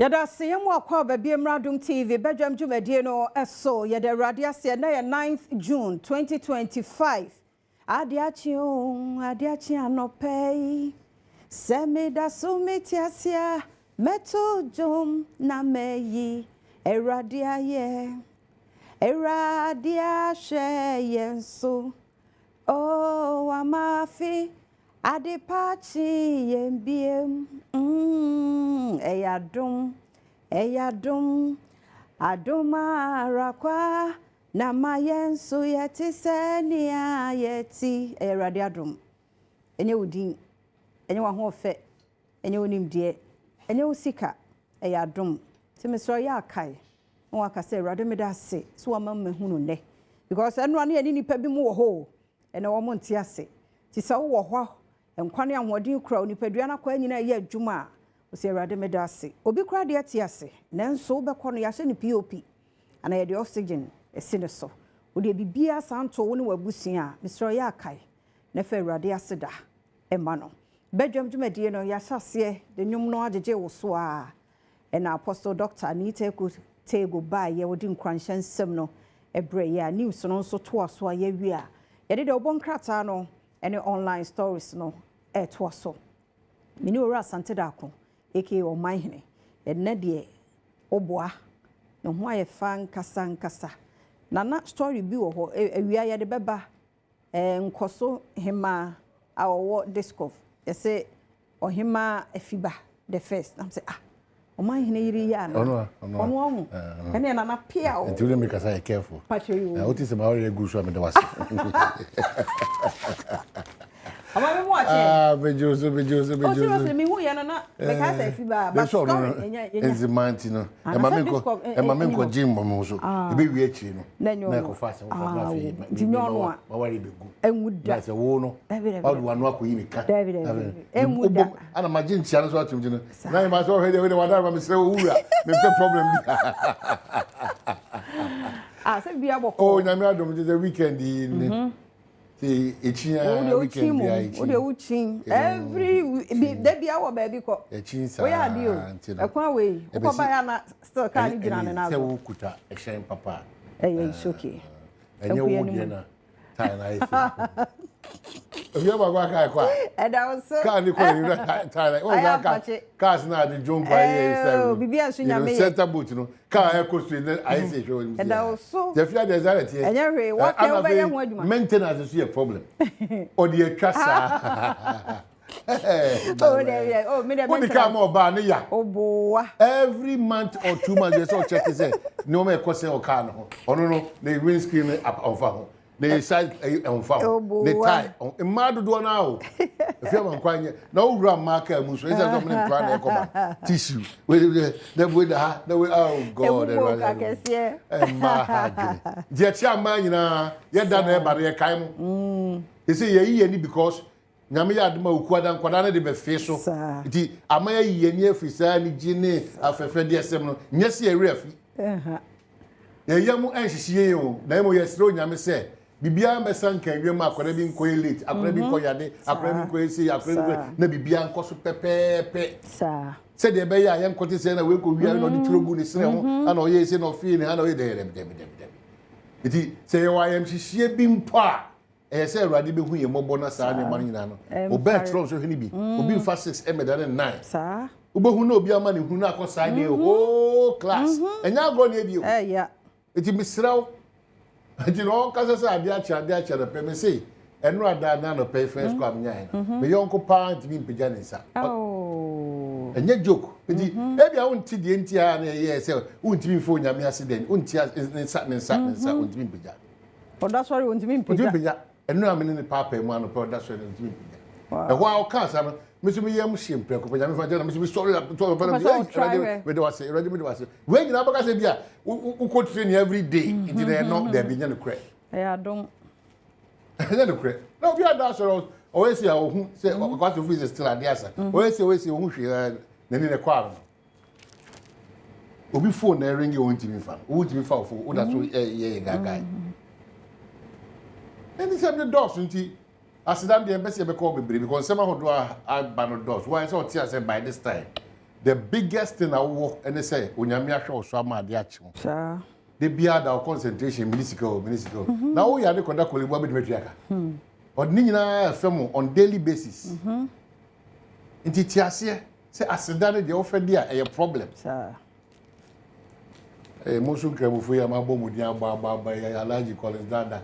Yada siyemu akwa baby Adom TV bedwam dwumadie no eso yada radio ase na ye 9th June 2025 adiachi anopai semida sumitiasia meto jom na meyi eradia ye eradia yenso oh amafi adipachi yembiem Adom Adoma rakwa na mayensu yeti senia yeti erade Adom enye udin enye wa ho fe enye onimdie enye usika Adom timisro ya akai won akase erade medase so amamahunu ne because eno ane ani nipa bi mu wo ho ene wo mo nte ase ti se wo ho enkwane ahodi kura onipadua na kwa nyina ye adwuma osi erade medase obi kura de ate ase nanso beko no ya hye ne POP ana ye de oxygen esine so wo de bibia santo wo ne wabusia misro ya akai na fe erade aseda ema no bedwam dwumadie no ya hyase de nwum no ajeje wo so a ena apostle Dr. Anita Tego ba ye wodi nkwanshansem no ebre ya news no nso to aso a ye wi a ye de obonkrata no ene online stories no to aso mini ora sante dako eke o manhene enne de oboa no ho aye fan kasa na story bi wo ho awia ye de beba nkoso hema awo discof ye say ohima afiba the first am say o manhene yiri ya no ono ene na pia o until me kasa careful what is my already go show me the was Ama me mo ache. Bejoso. Seriously, me hu ya na me ka say fi ba. But story enya. Enzimanti no. E ma me ko gym mo so. E be wi achi no. Na ko fast for na fi. Di no no a. Ma wari be gu. Enwuda. Na se wo no. All the one akoyi me ka. Enwuda. Ana ma gym chia no so atum no. Na ma so he de wadara ma me se wo wura. Me pe problem bi. Se bia boko. Oh, na me Adom the weekend ni. The weekend every they be our baby ko we are deal ekwan we ko ba ya na still can gina na se wo kuta e shen papa it's okay enye wo de na tai na ife obi ba gwa kai kwa and I was so kan ni ko ni tai na o ga cars na de jonko aye se bibi anso nya me center boot no car e ko so ni aye se show ni and I was so the fear there's that here enye we what can we be ho adwuma maintenance is a problem o de atwa sa me the come over ne ya oboa every month or 2 months they so check say no me ko say o car no ono no the windscreen up on fa ho the side on fa ho the tie ma do na o if you man kwanye na o wura marker mu so is that something plan na come tissue the way oh god ma ha je chia ma nyina ye da na e bare ye kai mu you say ye ni because nyame ya adoma okuada nkwada na de be fe so ti amaya ye ni afisa ni gine afefe de esem no nyese ye refi ye yamu enhihie o na mo ye sro nyame se bibia mbesan kan wiem akwada bi nko elite akwada bi nko yade akwada bi nko esi akwada bi na bibia nko so pepepe se de be ya ye nko te se na we ko wi na de turogu ni sre ho ana o ye ese no fi ni ana o ye de ti se ye wa yam hihie bi mpa say Radi be hu ye mobo na sa ne man nyina no obe tro so hini bi obi fa 6 emeda ne 9 sa obe hu na obi ama ne hu na akosa de whole class enya go ne bi o ya eti misraw eti no kasa sa ade acha na pe me say enu ada na no pay first ko amnya no me yonko pa ntimi mpija ne sa enya joke eti e bia wonti de ntia na ye say wontimi fo nyame accident wonti ne sa wontimi mpija that's why wontimi mpija enu amene ne papa mu ano pro that's why ntimi mpija ho a o ka sa no mesu me yam shempe ko panya me fa na mesu sorry to we do say ready me do say we nyina baka say bia we go train every day into there no there be nyane kre Adom nyane kre no bia da so always say ohun say because of is still at asa always say ohun hwe na ni ne kwa no obi phone na ring you ntimi fa wo ntimi fa ofo wo da so ye gaga and this the doors nti asidam de embese be call bebre because some of do a ban doors why so tia say by this time the biggest thing I work and they say onyame ahwe so ama ade achi ho sir they be our concentration municipal now we are the conduct ko be metriaka but ni nyina fam on daily basis nti tiase say aseda ne de ofedi a problem sir mosu kramufu ya mabo mudi agba ya alaji college dada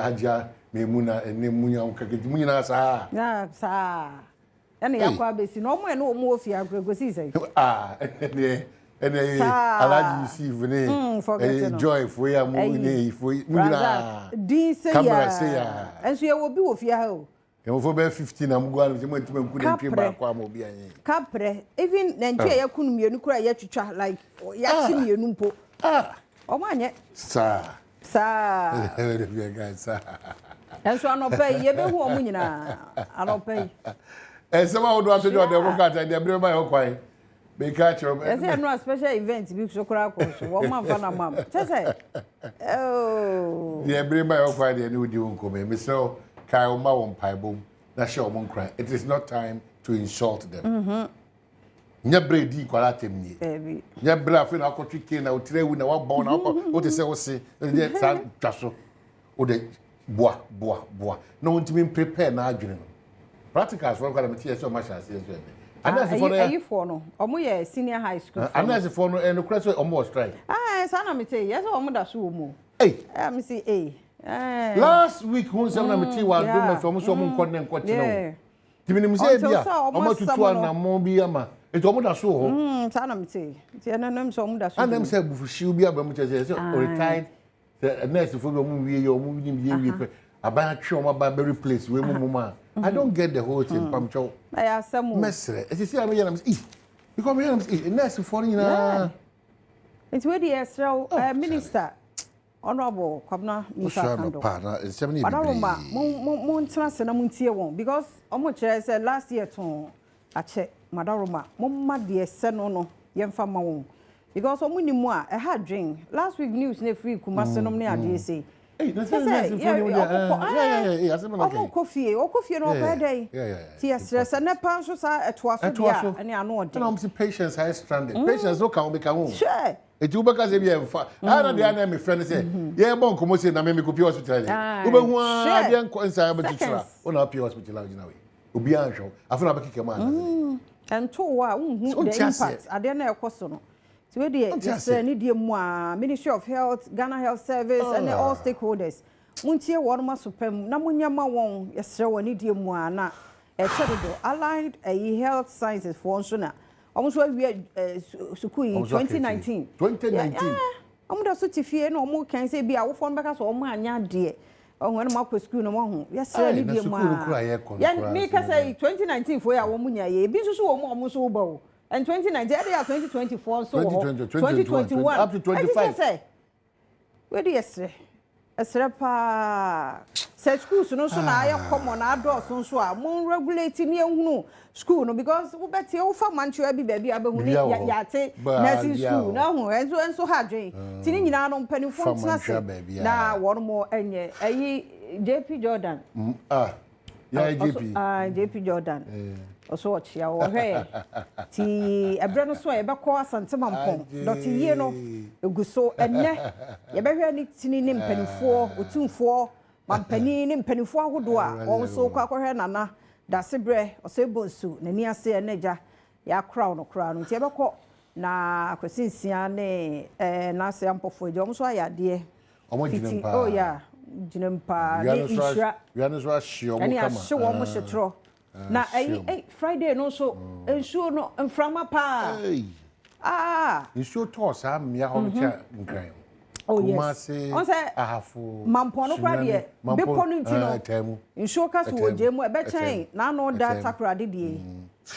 aja memuna ene munya nkaketi munyina sa na sa ene yakwa besi no mo ene o mo ofia agrogosi sai ene alaji receive ne joy for ya mu ne munyina din say camera say ya enso ye wo bi wo fia ha o e fo be 15 na mugwa no mo ntime nku ne ntwe ba kwa mo bi anyi kapre even na ntwe ya kunu mienu kura ya twitwa like ya chi mienu mpo o ma anye sa enso anope ye be hu o mu nyina anope Some of those who are the work at the Brema Hokoi. Be catch up. There's no special event, big Sokra, 1 month and a month. Oh, the Brema Hokoi, the new Dion come. Mr. Kyle Mawon Piebom, National Mon cry. It is not time to insult them. Nyabre di kwalate mnie. Baby. Nyabra fe na akotwe ke na otire wu na wa bon na o te se wo se. E san twaso. O de boa. Na ontimi prepare na adwene no. Practicals for kwala meti so much as yes we. Anasi for no. For no. Omo ye senior high school. Anasi for no no crash omo strike. Sa na meti yes omo da so omo. Hey. Me say last week who say na meti wa do me so omo so omo nkɔ ne nkɔte no. Timi ni mse bia omo tutu na mo bi ama. Eto omo da so ho. Sa na meti. Ti na nam so omo da so. Anam say bufushi bi aba mu che say retired. The nurse for omo wie ye omo wi ni wie About very place we mama. I don't get the whole thing. Pamcho. I have some mesre. As you see, I'm here. You come here. Next for you na. It's where the Israel minister, Honorable Kwabna Musa Kando. Partner, 70. Madam, mon transfer na muntie won because omo chere say last year to ache Madam Mama de se no yemfa ma won because omo ni mu a had drink last week news na free Kumase nom ne ade say. Hey, that's yeah. Coffee no bad. Yes, there's a nepa so sa etwaso dia ene ano ode. Na am patience high stranded. Patience no can be can. Sure. Etu beka se bia mfa. Na dia na me friend say, "Ye bon komo say na me kopi hospital." Ube hu a dia nko nsa ba titira. Ona opi hospital agina we. Obi anhwo. Afuna ba kike man. Ento wa unhu the impact ade na ekoso no. We the Ministry of Health, Ghana Health Service, and all stakeholders. Muntie warma supem na munyama won yesre woni die mu ana e chedo allied health sciences for onsona. Almost we sukui 2019. 2019. Omo so tifie na omo kan say bia wo fon beka so omo anya de. When my school no ho yesre ni die mu a. Ya me ka say 2019 for ya wo munya ye bi so omo so wo and 2019, 2024, so 2021, up to 25. Where do you say? A srepa said schools no so na ya common adults so mon regulating you school no because we bet you for manchu abi baby abehuni yate nursing school na ho enso hadwen tini nyina no mpanifo ntena na one more enye JP Jordan JP Jordan also watch ya wo hwe ti ebre no so e be ko asante mampon dot ye no eguso enne ye be hwe ni tini ni mpanifo otumfo mampani ni mpanifo ahodo a won so kwa hwe nana da sebre osebonsu nani ase eneja ya crown no ti e be ko na akosinsia ne na ase ampofo je so ayade omo jinampa oh yeah jinampa ni isra ya no so ahio mo kama ani ahio wo mo hwetro na Friday no so ensuo no mframa pa ensuo to sa mmia ho cha nkran oh yes on say ahafo mampo no kwa de be ponu ntino ensuo ka so oje mu e be chen na no da takra de die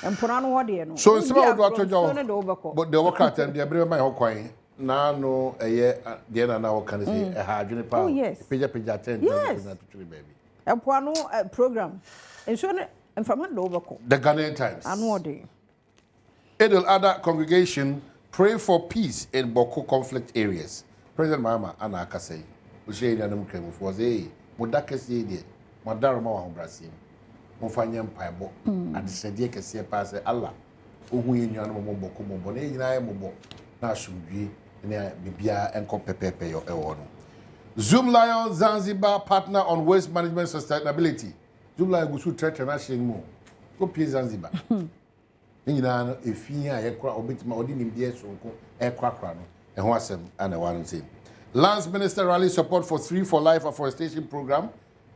empona no ho de no so nsema wo do atojo but the work at and the bre mai ho kwan na no eye de na wo kan say ha adwene pa peja 10 baby empona no program ensuo and from the Ghanaian Times. Anwadi. Idil Ada congregation pray for peace in Boko conflict areas. President Mahama Ana Akasei. Ushe ni anamu kremu fuwaze. Modake siye diye. Madaro mawa Brazil. Mufanya mpaibo. Adisadiye kesiye pase Allah. ohu yenua no mo boko mo bo na nyina mo bo na asumdwie na bibia enko pepepe yo ewo no Zoom Lion Zanzibar partner on waste management sustainability Zoom Lion gusu tretre na hyen mu ko pie Zanzibar nyina no efi a yekra obetima odi nimde sonko ekrakra no eho asem ana wan say Lands Minister rally support for 3 for Life afforestation program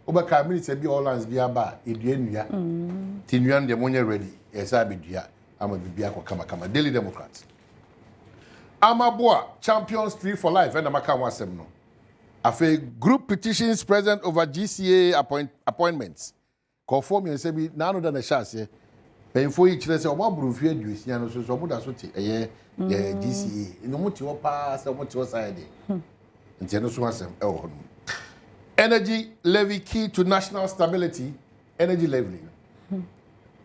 obaka minister bi all lands bi aba edua nua tinua de monye ready esa bedua ama bibia ko kama Daily Democrat Amaboa champions 3 for Life and amaka wasem no afa group petitions present over GCA appointments conform you say bi na no da na chance penfo yi kire say o maburu fi aduosia no so mo da so te GCA no mo ti wo pa say mo ti wo side nti no so asem e wo no energy levy key to national stability energy levy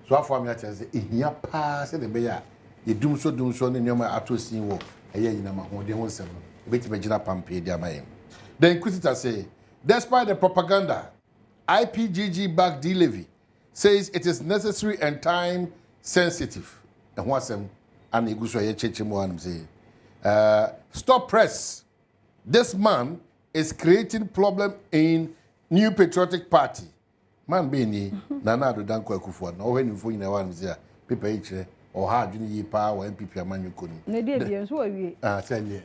so afọ am ya tell say ehia pa say de be ya yedum so ne nyoma atosin wo eye yina ma ho de ho nsem no beti be gina pampe de amaye the inquisitor say despite the propaganda IPGG backed levy says it is necessary and time sensitive and ho asem and iguso ye cheche mo anum say stop press this man is creating problem in New Patriotic Party. Man be ni Nana Addo Dankwa Akufo na ohwe nimfo nyina wa nzia paper ichire o ha adwene yi pa wa MPP amanyu koni. Ne de bia so awie. Tell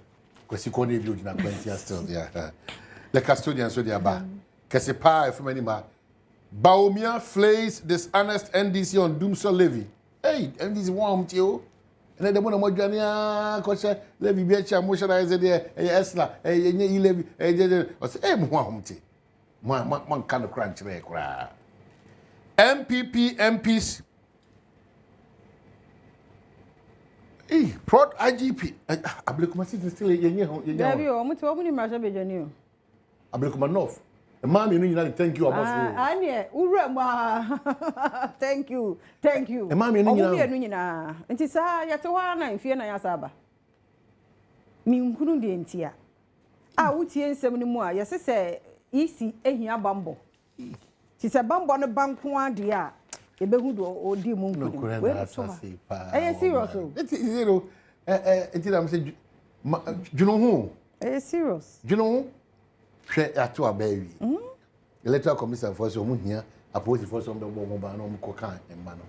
kwesi ko de bi odina kwantia still there. The custodian so there ba. Kese pa efuma ni ma. Baumia flays dishonest NDC on Doomsday levy. Hey, NDC won mtio. And then the one of Johnny Cocha levy be a moisturizer there, Esla, a levy, a say, Muamti. One kind of crunch there. MPs. Prod IGP. Ablikuma still a year. Almost open in Masabejanio. Ablikuma North. The mommy, you thank you about Anya, Urama. Thank you. The mommy, you know, and it's a Yatawana and Fiona Yasaba. Minkunu de Intia. I would hear 70 more. Yes, I say, easy, a here bumble. She's a bumble on a bank one dear. A behood or dear moon. I serious. It's zero. Until I'm saying, you know who? Serious. You know? Share to a baby. Electoral commission for some here, a policy for some mobile no cocaine and mano.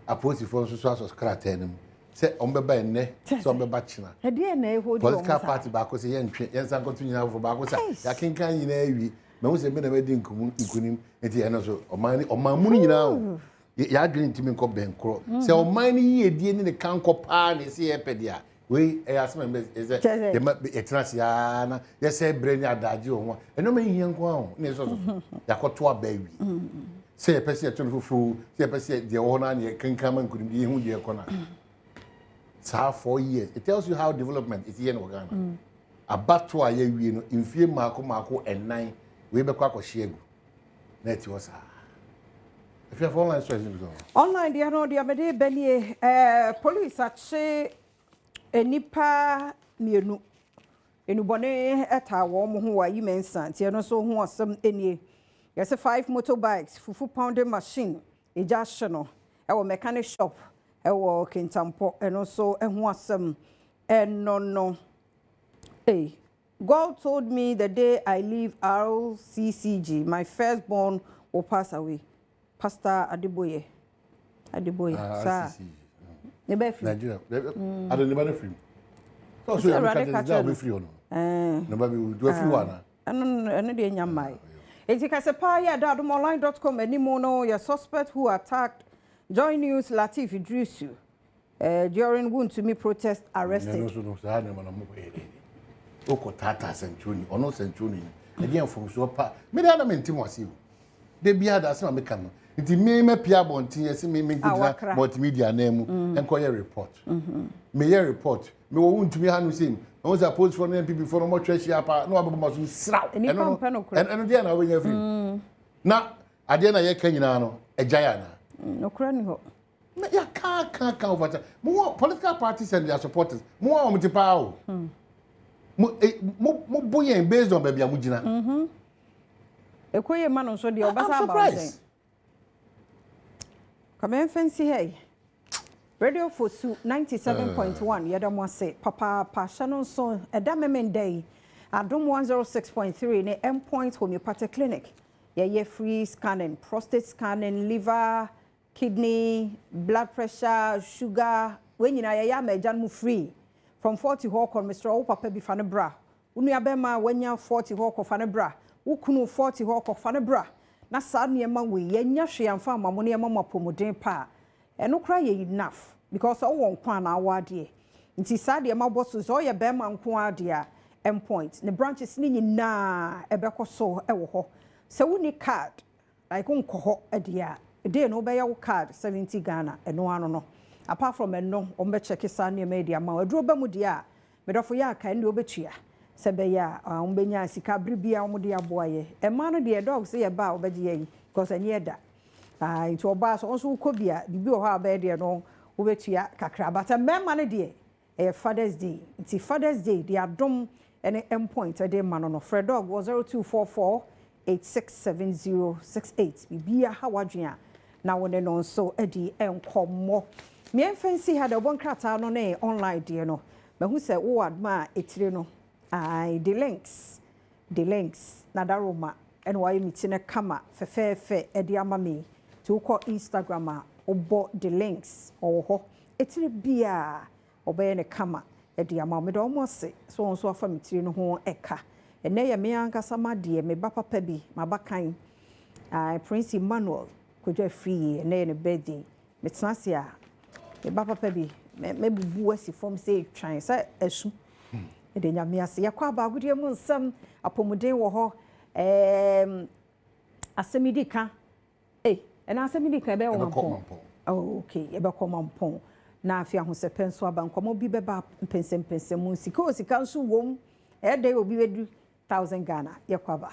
A policy for some scratenum. Say on the ne, some bachelor. A dear neighborhood political party back was a young continue for Bacosa. I can't in a no say men a wedding kunim at the end of money or my money now. Ya green to me called Ben Crow. Say, oh, many a dear in the canco pan is here pedia. We ask me is that there might be a transiana. Yes, say brain ya dajo. And no me young one. Ya got to a baby. Say a person to fool. Say a person the owner can come and couldn't be who you're corner. It's half 4 years. It tells you how development is here in Uganda. About 2 years, in fear Marco and 9, we be quack or shego. Net was if you have online strategy. Online, the other day, police actually. Enipa mienu enubone eta wo mo ho wa yimensa tie no so ho asem enie yes 5 motorbikes fufu pounding machine eja hye no e wo mechanic shop e wo Kintampo eno so ho asem no God told me the day I leave RCCG my firstborn will pass away. Pastor Adeboye sir. Nigeria. I don't never free. So you are free or no? Never be do a free one. And the nyamai. It's because a pa ya adomonline.com anymore no your suspect who attacked JoyNews Latif Iddrisu during Womtumi protest arrested. No, so I never know. Oko tata century or no century. Again from so pa. Me da na mentim wasi. De bia da se ma me kan. Nti me pia bontin yesi me gudra multimedia na mu enko ye report me ye report me wo Womtumi hanu sim no was post for no people for no church apa no ababa so sraw eno dia na we nya free na ade na ye kan nyina no ejaya na no kura ni ho me ya ka over mo political parties and their supporters mo wa mti pa o mo boyen based on baby amugina ekoye ma no so de obasa about surprised. Come in fancy hey. Radio Fosu 97.1 yɛda se papa shano so ɛda memendai Adom 106.3 ne endpoint homeopathic clinic ye free scanning, prostate scanning, liver, kidney, blood pressure, sugar. When you na ya mejan mu free from 40 hawk on Mr. O papa bi fane bra. Unu abema when ya 40 hawk of fane bra. Ukunu 40 hawk of fane bra. Na sad niyema we yenya hwe amfa amamo niyema mapomoden pa. Eno kra ye enough because all won kwa na awade. Nti sad ye maboso so ye bema nko ade endpoint. Ne branches ni nyina ebekọ so ewo ho. Se woni card like unko ho adia. Dey no be your card 70 Ghana eno ano no. Apart from eno ombe check sa ne media ma aduro ba mu dia medofo ya kan de obetua se be ya ombenya sika bribia omde aboaye e ma no de dog se ye ba obeje yi because enye da into oba so onso ukobia bibi o ha ba de no obetua kakra but mema no de e Father's Day it's Father's Day the Adom any endpoint e de ma no Fred dog was 0244 867068 bibia ha wadwen na wone no so edi enkomo me fancy had a one krata no na online de no mahu se wo adma etire no the links na daroma and why mitine kama fefefe edi amame to call Instagram a obo the links ho etire bia obaye ne kama edi amame do mo se so afa mitire no ho eka ene ye me ankasa ma de me ba papa bi mabakan Prince Emmanuel kodwa free ene ne birthday metnase a me ba papa bi me bubu asi form say twan say asu e de nyame ase yakwa ba agudie mu nsam apomuden wo ho asemidi ka ena asemidi ka be wo mampon okay e be ko mampon na afi ahosepen so aba nkomo bi be ba mpensem mu sika nso wom e de obi wedu 1000 Ghana yakwa ba